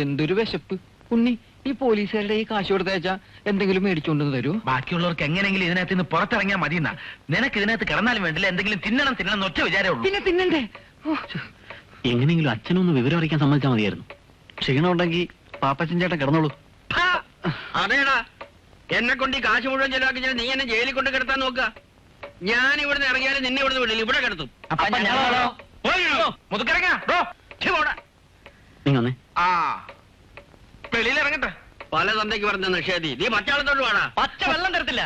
എന്തൊരു വിശപ്പ്. ഉണ്ണി, ഈ പോലീസുകാരുടെ ഈ കാശ് കൊടുത്തയച്ചാ എന്തെങ്കിലും മേടിച്ചുകൊണ്ടെന്ന് തരൂ? ബാക്കിയുള്ളവർക്ക് എങ്ങനെയെങ്കിലും ഇതിനകത്ത് നിന്ന് പുറത്തിറങ്ങിയാൽ മതിയെന്നാ. നിനക്ക് ഇതിനകത്ത് കിടന്നാലും വേണ്ടില്ല, എന്തെങ്കിലും തിന്നണം ഒറ്റ വിചാരമേ ഉള്ളൂ. പിന്നെ തിന്നണ്ടേ? എങ്ങനെയെങ്കിലും അച്ഛനൊന്ന് വിവരം അറിയിക്കാൻ സമ്മതിച്ചാൽ മതിയായിരുന്നു. ക്ഷീണം ഉണ്ടെങ്കിൽ പാപ്പച്ചൻ ചേട്ടൻ കിടന്നോളൂ. അതേടാ, എന്നെ കൊണ്ട് ഈ കാശ് മുഴുവൻ ചെലവാക്കി നീ എന്നെ ജയിലിൽ കൊണ്ട് കിടത്താൻ നോക്കുക. ഞാൻ ഇവിടുന്ന് ഇറങ്ങിയാലും നിന്നെ ഇവിടുന്ന് വിടില്ല, ഇവിടെ കിടത്തും. വെളിയിൽ ഇറങ്ങട്ടെ. പല തന്തയ്ക്ക് പറഞ്ഞ നിഷേധി, നീ പച്ചാളത്തോട് വേണ. പച്ച വെള്ളം തരത്തില്ല.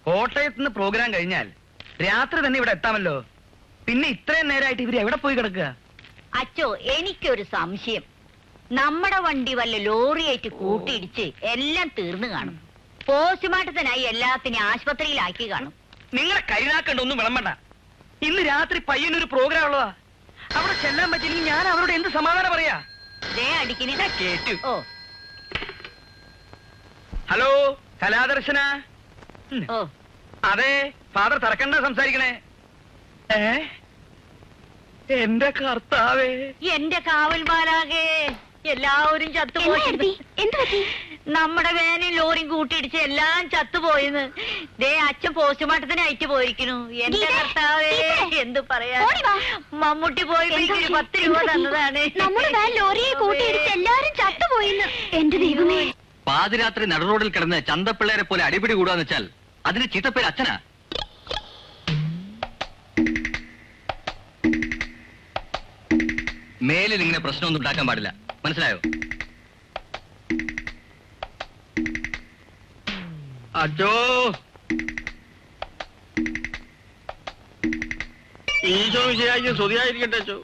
കോട്ടയത്ത് നിന്ന് പ്രോഗ്രാം കഴിഞ്ഞാൽ രാത്രി തന്നെ ഇവിടെ എത്താമല്ലോ. പിന്നെ ഇത്രയും നേരമായിട്ട് ഇവര് എവിടെ പോയി കിടക്കുക? അച്ചോ, എനിക്കൊരു സംശയം. നമ്മുടെ വണ്ടി വല്ല ലോറിയായിട്ട് കൂട്ടിയിടിച്ച് എല്ലാം തീർന്നു കാണും. പോസ്റ്റ്മോർട്ടത്തിനായി എല്ലാത്തിനെയും ആശുപത്രിയിലാക്കി കാണും. നിങ്ങളെ കരുനാക്കണ്ട, ഒന്നും വിളമ്പണ്ട. ഇന്ന് രാത്രി പയ്യനൊരു പ്രോഗ്രാം ഉള്ളതാ. അവിടെ ചെല്ലാൻ പറ്റില്ലെങ്കിൽ ഞാൻ അവരോട് എന്ത് സമാധാനം പറയാ? കേട്ടു. ഓ, ഹലോ, കലാദർശന. ഓ, അതെ, ഫാദർ തറക്കണ്ട സംസാരിക്കണേ. എന്റെ കർത്താവേ, എന്റെ കാവൽമാരാകെ എല്ലാവരും ചത്തുപോയി. നമ്മുടെ വേനൽ ലോറിയും കൂട്ടിയിടിച്ച് എല്ലാം ചത്തുപോയിന്ന്. ദേ അച്ഛൻ പോസ്റ്റ്മോർട്ടത്തിനായിട്ട് പോയിരിക്കണു. എന്റെ കർത്താവേ, എന്ത് പറയാ. മമ്മൂട്ടി പോയി 10 രൂപ തന്നതാണ്. നമ്മുടെ ലോറിയെ കൂട്ടിയിടിച്ച് എല്ലാരും ചത്തുപോയിന്ന്. എന്റെ ദൈവമേ. പാതിരാത്രി നടുറോഡിൽ കിടന്ന് ചന്തപ്പിള്ളേരെ പോലെ അടിപിടി കൂടാന്ന് വെച്ചാൽ അതിന് ചീത്തപ്പേര് അച്ഛനാ. മേലിൽ ഇങ്ങനെ പ്രശ്നമൊന്നും ഉണ്ടാക്കാൻ പാടില്ല, മനസ്സിലായോ? അച്ചോ, ഈശോ വിശേഷിക്കും സ്തുതിയായിരിക്കട്ടെ അച്ചോ.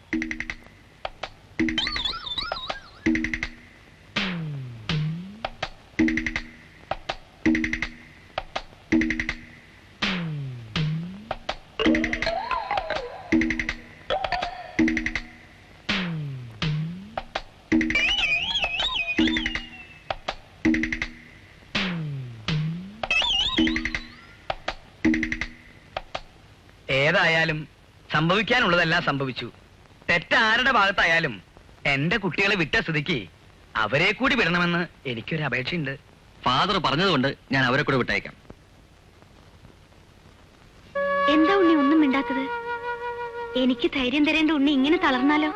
ഏതായാലും സംഭവിക്കാനുള്ളതെല്ലാം സംഭവിച്ചു. തെറ്റാരുടെ ഭാഗത്തായാലും എന്റെ കുട്ടികളെ വിട്ട സ്ഥിതിക്ക് അവരെ കൂടി വിടണമെന്ന് എനിക്കൊരു അപേക്ഷയുണ്ട്. ഫാദർ പറഞ്ഞതുകൊണ്ട് ഞാൻ അവരെ കൂടെ വിട്ടയക്കാം. എന്താ ഉണ്ണി ഒന്നും മിണ്ടാത്തത്? എനിക്ക് ധൈര്യം തരേണ്ട ഉണ്ണി ഇങ്ങനെ തളർന്നാലോ?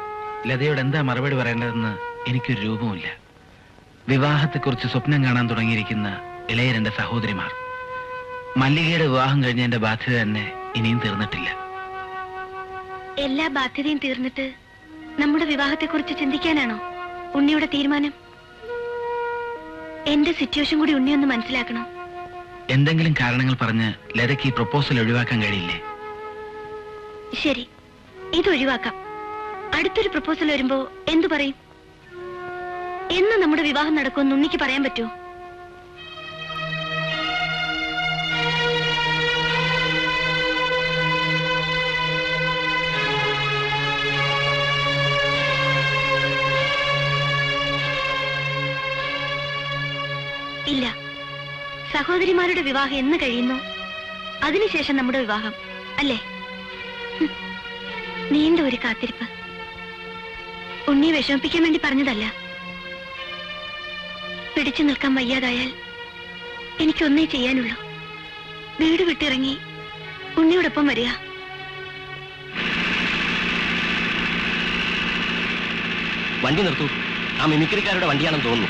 ലതയോട് എന്താ മറുപടി പറയേണ്ടതെന്ന് എനിക്കൊരു രൂപവുമില്ല. വിവാഹത്തെക്കുറിച്ച് സ്വപ്നം കാണാൻ തുടങ്ങിയിരിക്കുന്ന ഇളയ 2 സഹോദരിമാർ. മല്ലികയുടെ വിവാഹം കഴിഞ്ഞ എന്റെ ബാധ്യത തന്നെ ഇനിയും തീർന്നിട്ടില്ല. എല്ലാ ബാധ്യതയും തീർന്നിട്ട് നമ്മുടെ വിവാഹത്തെക്കുറിച്ച് ചിന്തിക്കാനാണോ ഉണ്ണിയുടെ തീരുമാനം? എന്റെ സിറ്റുവേഷൻ കൂടി ഉണ്ണി ഒന്ന് മനസ്സിലാക്കണം. എന്തെങ്കിലും കാരണങ്ങൾ പറഞ്ഞ് ലതയ്ക്ക് ഈ പ്രപ്പോസൽ ഒഴിവാക്കാൻ കഴിയില്ലേ? ശരി, ഇത് ഒഴിവാക്കാം. അടുത്തൊരു പ്രപ്പോസൽ വരുമ്പോ എന്തു പറയും? എന്ന് നമ്മുടെ വിവാഹം നടക്കുമെന്ന് ഉണ്ണിക്ക് പറയാൻ പറ്റുമോ? ഇല്ല. സഹോദരിമാരുടെ വിവാഹം എന്ന് കഴിയുന്നു അതിനുശേഷം നമ്മുടെ വിവാഹം, അല്ലേ? നീണ്ട ഒരു കാത്തിരിപ്പ്. ഉണ്ണിയെ വിഷമിപ്പിക്കാൻ വേണ്ടി പറഞ്ഞതല്ല. പിടിച്ചു നിൽക്കാൻ വയ്യാതായാൽ എനിക്കൊന്നേ ചെയ്യാനുള്ളൂ. വീട് വിട്ടിറങ്ങി ഉണ്ണിയോടൊപ്പം വരിക. വണ്ടി നിർത്തൂ. ആ മിമിക്രിക്കാരുടെ വണ്ടിയാണെന്ന് തോന്നുന്നു.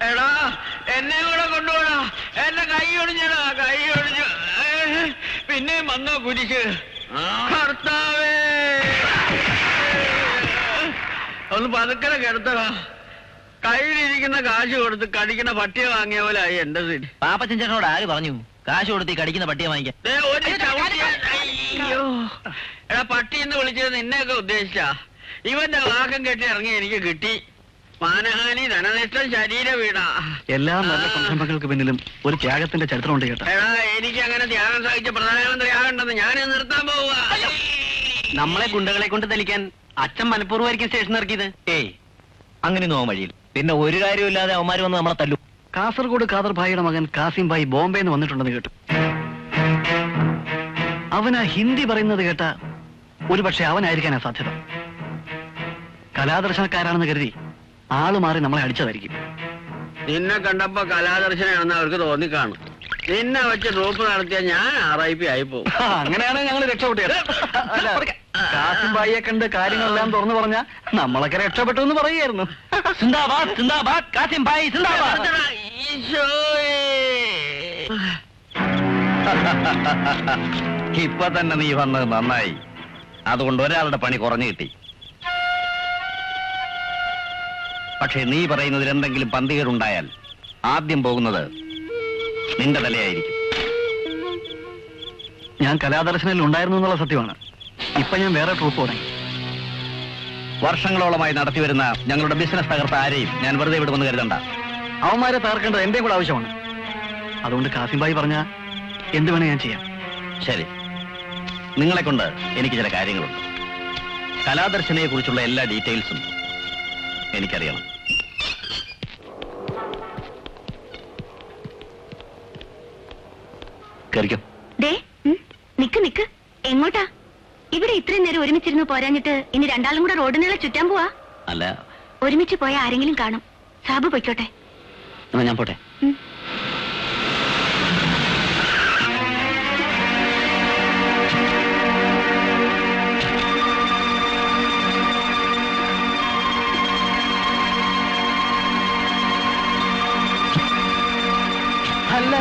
എടാ എന്നെ കൂടെ കൊണ്ടുപോടാ. എന്റെ കൈ ഒടിഞ്ഞടാ, കൈ ഒടിഞ്ഞു. പിന്നെ വന്നോ കുരിശ്. ഭർത്താവേ, ഒന്ന് പതുക്കനെ കിടത്തടാ. കയ്യിലിരിക്കുന്ന കാശ് കൊടുത്ത് കടിക്കുന്ന പട്ടിയെ വാങ്ങിയ പോലെ ആയി എന്റെ സ്ഥിതി. പാപ്പച്ചൻ ചേട്ടനോട് ആര് പറഞ്ഞു കാശ് കൊടുത്ത് ഈ കടിക്കുന്ന പട്ടിയെ വാങ്ങിക്കാൻ? അയ്യോ, എടാ പട്ടി എന്ന് വിളിച്ചത് നിന്നെയൊക്കെ ഉദ്ദേശിച്ചാ. ഇവന്റെ വാക്കം കെട്ടി ഇറങ്ങി എനിക്ക് കിട്ടി. മാനഹാനി, ധനനഷ്ടം, ശരീര വീണ. എല്ലാ നല്ല സംരംഭങ്ങൾക്ക് പിന്നിലും ഒരു ത്യാഗത്തിന്റെ ചരിത്രമുണ്ട് കേട്ടോ. എടാ എനിക്ക് അങ്ങനെ ത്യാഗം സഹിച്ച പ്രധാനമന്ത്രി ആകണ്ടെന്ന് ഞാൻ നിർത്താൻ പോവുക. നമ്മളെ ഗുണ്ടകളെ കൊണ്ട് തെളിക്കാൻ അച്ഛൻ മനഃപൂർവ്വമായിരിക്കും സ്റ്റേഷൻ ഇറക്കിയത്. ഏയ് അങ്ങനെ നോവാൻ വഴിയിൽ പിന്നെ ഒരു കാര്യമില്ലാതെ അവന്മാര് വന്ന് നമ്മളെ തല്ലു. കാസർഗോഡ് ഖാദർ ഭായിയുടെ മകൻ കാസിം ഭായി ബോംബെന്ന് വന്നിട്ടുണ്ടെന്ന് കേട്ടു. അവനാ ഹിന്ദി പറയുന്നത് കേട്ട ഒരു പക്ഷെ അവനായിരിക്കാനാ സാധ്യത. കലാദർശനക്കാരാണെന്ന് കരുതി ആള് മാറി നമ്മളെ അടിച്ചതായിരിക്കും. നിന്നെ കണ്ടപ്പോ കലാദർശനാണെന്ന് അവർക്ക് തോന്നിക്കാണും. നിന്നെ വെച്ച് ട്രൂപ്പ് നടത്തിയ ഞാൻ RIP ആയിപ്പോവും. അങ്ങനെയാണ് ഞങ്ങൾ രക്ഷപ്പെട്ടത്. അല്ല, കാസിം ഭായിയെ കണ്ട് കാര്യങ്ങളെല്ലാം തുറന്നു പറഞ്ഞ നമ്മളൊക്കെ രക്ഷപ്പെട്ടു എന്ന് പറയുമായിരുന്നു. സിന്ദാബാദ് സിന്ദാബാദ് കാസിം ഭായ് സിന്ദാബാദ്. ഈശോയേ. ഇപ്പൊ തന്നെ നീ വന്നത് നന്നായി. അതുകൊണ്ട് ഒരാളുടെ പണി കുറഞ്ഞു കിട്ടി. പക്ഷെ നീ പറയുന്നതിൽ എന്തെങ്കിലും പന്തികേടുണ്ടായാൽ ആദ്യം പോകുന്നത് നിന്റെ തലയായിരിക്കും. ഞാൻ കലാദർശനിൽ ഉണ്ടായിരുന്നു എന്നുള്ള സത്യമാണ്. ഇപ്പൊ ഞാൻ വേറെ ട്രൂപ്പ് തുടങ്ങി. വർഷങ്ങളോളമായി നടത്തിവരുന്ന ഞങ്ങളുടെ ബിസിനസ് തകർത്ത ആരെയും ഞാൻ വെറുതെ വിടുമെന്ന് കരുതണ്ട. അവന്മാരെ തകർക്കേണ്ടത് എന്റെയും കൂടെ ആവശ്യമാണ്. അതുകൊണ്ട് കാസിം ഭായി പറഞ്ഞ എന്ത് വേണേ ഞാൻ ചെയ്യാം. ശരി, നിങ്ങളെ കൊണ്ട് എനിക്ക് ചില കാര്യങ്ങളുണ്ട്. കലാദർശനയെ കുറിച്ചുള്ള എല്ലാ ഡീറ്റെയിൽസും എനിക്കറിയണം. കേറിക്കോ. നിക്ക് നിക്ക്, എങ്ങോട്ടാ? ഇവിടെ ഇത്രയും നേരം ഒരുമിച്ചിരുന്ന് പോരാഞ്ഞിട്ട് ഇനി രണ്ടാളും കൂടെ റോഡിനുള്ള ചുറ്റാൻ പോവാ? അല്ല, ഒരുമിച്ച് പോയ ആരെങ്കിലും കാണും. സാബു പൊയ്ക്കോട്ടെ. എന്നാ ഞാൻ പോട്ടെ. അല്ല,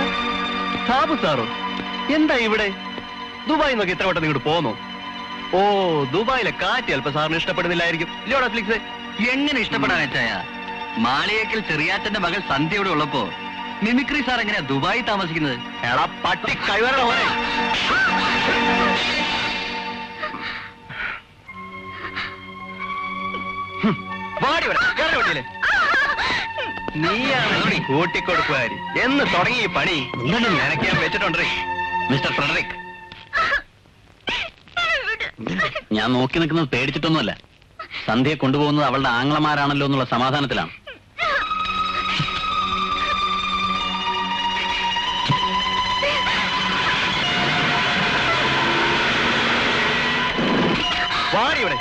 സാബു സാറോ എന്താ ഇവിടെ? ദുബായിൽ നോക്കി എത്ര വട്ടം ഇങ്ങോട്ട് പോന്നോ? ഓ, ദുബായിലെ കാറ്റ് ചിലപ്പോ സാറിന് ഇഷ്ടപ്പെടുന്നില്ലായിരിക്കും. ഇല്ലോടാ ഫ്ലിക്സ്. എങ്ങനെ ഇഷ്ടപ്പെടാനായ മാളിയേക്കൽ ചെറിയാറ്റന്റെ മകൾ സന്ധ്യയുടെ ഉള്ളപ്പോ മിമിക്രി സാർ എങ്ങനെയാ ദുബായി താമസിക്കുന്നത്? എടാ പട്ടി കൈവരണ പോലെ. നീയാണ് കൂട്ടിക്കൊടുക്കുകാരി എന്ന് തുടങ്ങി ഈ പണി നിനക്ക് ഞാൻ വെച്ചിട്ടുണ്ടേ മിസ്റ്റർ ഫ്രെഡറിക്. ഞാൻ നോക്കി നിൽക്കുന്നത് പേടിച്ചിട്ടൊന്നുമല്ല. സന്ധ്യയെ കൊണ്ടുപോകുന്നത് അവളുടെ ആംഗ്ലമാരാണല്ലോ എന്നുള്ള സമാധാനത്തിലാണ്. വാടിയുടെ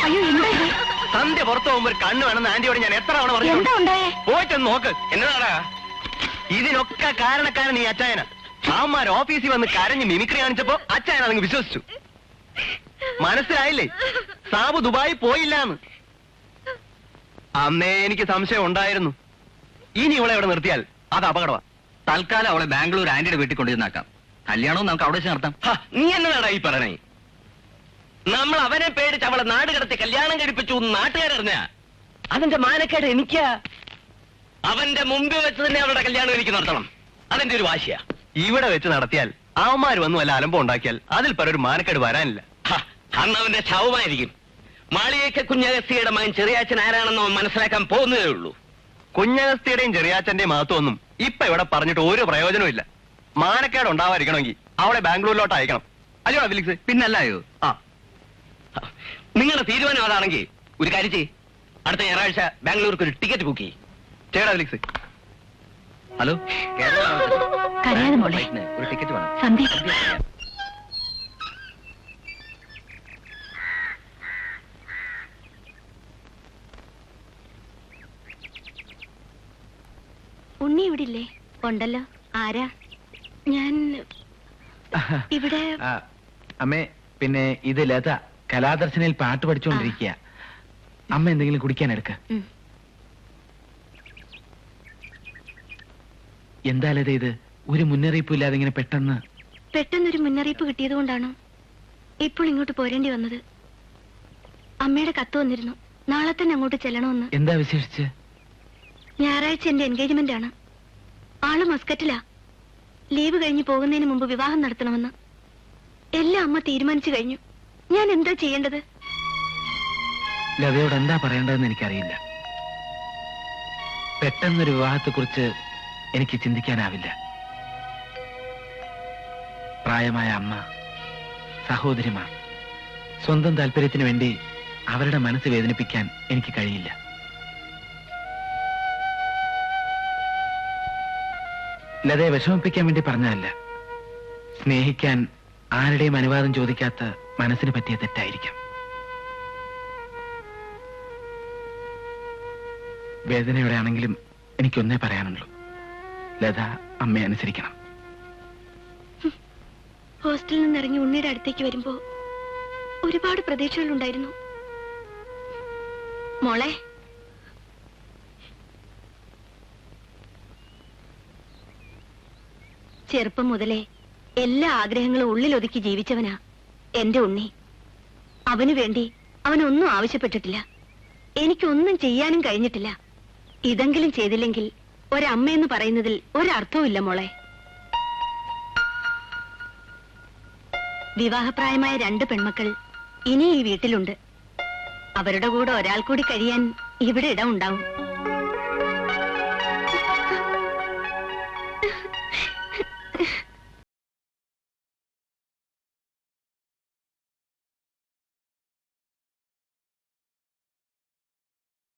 അയ്യോ, എന്താ ഇത്? സന്ധ്യ പുറത്തു പോകുമ്പോ ഒരു കണ്ണ് വേണമെന്ന് ആന്റിയോട് ഞാൻ എത്ര തവണ പറഞ്ഞു. എന്താ ഉണ്ടായേ? പോയിട്ടൊന്ന് നോക്ക്. എന്നതാടാ ഇതിനൊക്കെ കാരണക്കാരൻ ഈ അച്ചായന. അവന്മാർ ഓഫീസിൽ വന്ന് കരഞ്ഞ് മിമിക്രി കാണിച്ചപ്പോ അച്ചായന അതങ്ങ് വിശ്വസിച്ചു. മനസ്സിലായില്ലേ? സാബു ദുബായി പോയില്ലാന്ന്. അന്നേ എനിക്ക് സംശയം ഉണ്ടായിരുന്നു. ഇനി ഇവളെ ഇവിടെ നിർത്തിയാൽ അത് അപകടമാ. തൽക്കാലം അവളെ ബാംഗ്ലൂർ ആന്റിയുടെ വീട്ടിൽ കൊണ്ടുവന്നാക്കാം. കല്യാണവും നമുക്ക് അവിടെ വെച്ച് നടത്താം. നീ എന്നതാടാ ഈ പറയണേ? നമ്മൾ അവനെ പേടിച്ച് അവളെ നാട് കടത്തി കല്യാണം കഴിപ്പിച്ചു നാട്ടുകാരറിഞ്ഞ അതിന്റെ മാനക്കേട് എനിക്കാ. അവന്റെ മുമ്പിൽ വെച്ച് തന്നെ അവളുടെ കല്യാണം എനിക്ക് നടത്തണം. അതെന്റെ ഒരു വാശിയാ. ഇവിടെ വെച്ച് നടത്തിയാൽ അവന്മാര് വന്നു വല്ല അലമ്പം ഉണ്ടാക്കിയാൽ അതിൽ പരൊരു മാനക്കേട് വരാനില്ല. അന്ന് അവന്റെ ശവമായിരിക്കും. മാളിയേക്കൽ കുഞ്ഞഗസ്തിയുടെ മകൻ ചെറിയാച്ചൻ ആരാണെന്ന് അവൻ മനസ്സിലാക്കാൻ പോകുന്നതേ ഉള്ളൂ. കുഞ്ഞഗസ്തിയുടെയും ചെറിയാച്ചന്റെയും മഹത്വമൊന്നും ഇപ്പൊ ഇവിടെ പറഞ്ഞിട്ട് ഒരു പ്രയോജനവും ഇല്ല. മാനക്കേട് ഉണ്ടാവാതിരിക്കണമെങ്കിൽ അവളെ ബാംഗ്ലൂരിലോട്ട് അയക്കണം. അല്ലയോ ഫിലിക്സ്? പിന്നല്ലായോ? ആ, നിങ്ങളുടെ തീരുമാനം അതാണെങ്കിൽ ഒരു കാര്യം ചെയ്യ്, അടുത്ത ഞായറാഴ്ച ബാംഗ്ലൂർക്ക് ഒരു ടിക്കറ്റ് ബുക്ക് ചെയ്യും. ചേടാ ഫിലിക്സ്. ഹലോ, കരയാതെ മോളെ. ഒരു ടിക്കറ്റ് വേണം. സന്ധ്യ ഉണ്ണി ഇവിടെ ഇല്ലേ? ഉണ്ടല്ലോ. ആരാ? ഞാൻ ഇവിടെ. അമ്മേ, പിന്നെ ഇത് ലത കലാദർശനയിൽ പാട്ട് പഠിച്ചുകൊണ്ടിരിക്കുക. അമ്മ എന്തെങ്കിലും കുടിക്കാൻ എടുക്ക. എന്താ ലത ഇത്? ഒരു മുന്നറിയിപ്പും ഇല്ലാതെ ഇങ്ങനെ പെട്ടെന്നൊരു മുന്നറിയിപ്പ് കിട്ടിയത് കൊണ്ടാണ് ഇപ്പോൾ ഇങ്ങോട്ട് പോരേണ്ടി വന്നത്. അമ്മയുടെ കത്ത് വന്നിരുന്നു, നാളെ തന്നെ അങ്ങോട്ട് ചെല്ലണമെന്ന്. എന്താ വിശേഷിച്ച്? ഞായറാഴ്ച എന്റെ എൻഗേജ്മെന്റ് ആണ്. ആള് മസ്കറ്റിലാ. ലീവ് കഴിഞ്ഞ് പോകുന്നതിന് മുമ്പ് വിവാഹം നടത്തണമെന്ന് എല്ലാം അമ്മ തീരുമാനിച്ചു കഴിഞ്ഞു. ഞാൻ എന്താ ചെയ്യേണ്ടത്? ലതയോട് എന്താ പറയേണ്ടതെന്ന് എനിക്കറിയില്ല. പെട്ടെന്നൊരു വിവാഹത്തെക്കുറിച്ച് എനിക്ക് ചിന്തിക്കാനാവില്ല. പ്രായമായ അമ്മ, സഹോദരിമാർ, സ്വന്തം താല്പര്യത്തിന് വേണ്ടി അവരുടെ മനസ്സ് വേദനിപ്പിക്കാൻ എനിക്ക് കഴിയില്ല. ലതയെ വിഷമിപ്പിക്കാൻ വേണ്ടി പറഞ്ഞതല്ല. സ്നേഹിക്കാൻ ആരുടെയും അനുവാദം ചോദിക്കാത്ത മനസ്സിന് പറ്റിയ തെറ്റായിരിക്കാം. വേദനയോടെ ആണെങ്കിലും എനിക്കൊന്നേ പറയാനുള്ളൂ, ലത അമ്മയെ അനുസരിക്കണം. ഹോസ്റ്റലിൽ നിന്ന് ഇറങ്ങി ഉണ്ണിയുടെ അടുത്തേക്ക് വരുമ്പോ ഒരുപാട് പ്രതീക്ഷകളുണ്ടായിരുന്നു. മോളെ, ചെറുപ്പം മുതലേ എല്ലാ ആഗ്രഹങ്ങളും ഉള്ളിലൊതുക്കി ജീവിച്ചവനാ എന്റെ ഉണ്ണി. അവനു വേണ്ടി അവനൊന്നും ആവശ്യപ്പെട്ടിട്ടില്ല. എനിക്കൊന്നും ചെയ്യാനും കഴിഞ്ഞിട്ടില്ല. ഇതെങ്കിലും ചെയ്തില്ലെങ്കിൽ ഒരമ്മയെന്ന് പറയുന്നതിൽ ഒരർത്ഥവുമില്ല മോളെ. വിവാഹപ്രായമായ 2 പെൺമക്കൾ ഇനി ഈ വീട്ടിലുണ്ട്. അവരുടെ കൂടെ ഒരാൾ കൂടി കഴിയാൻ ഇവിടെ ഇടമുണ്ടാവും.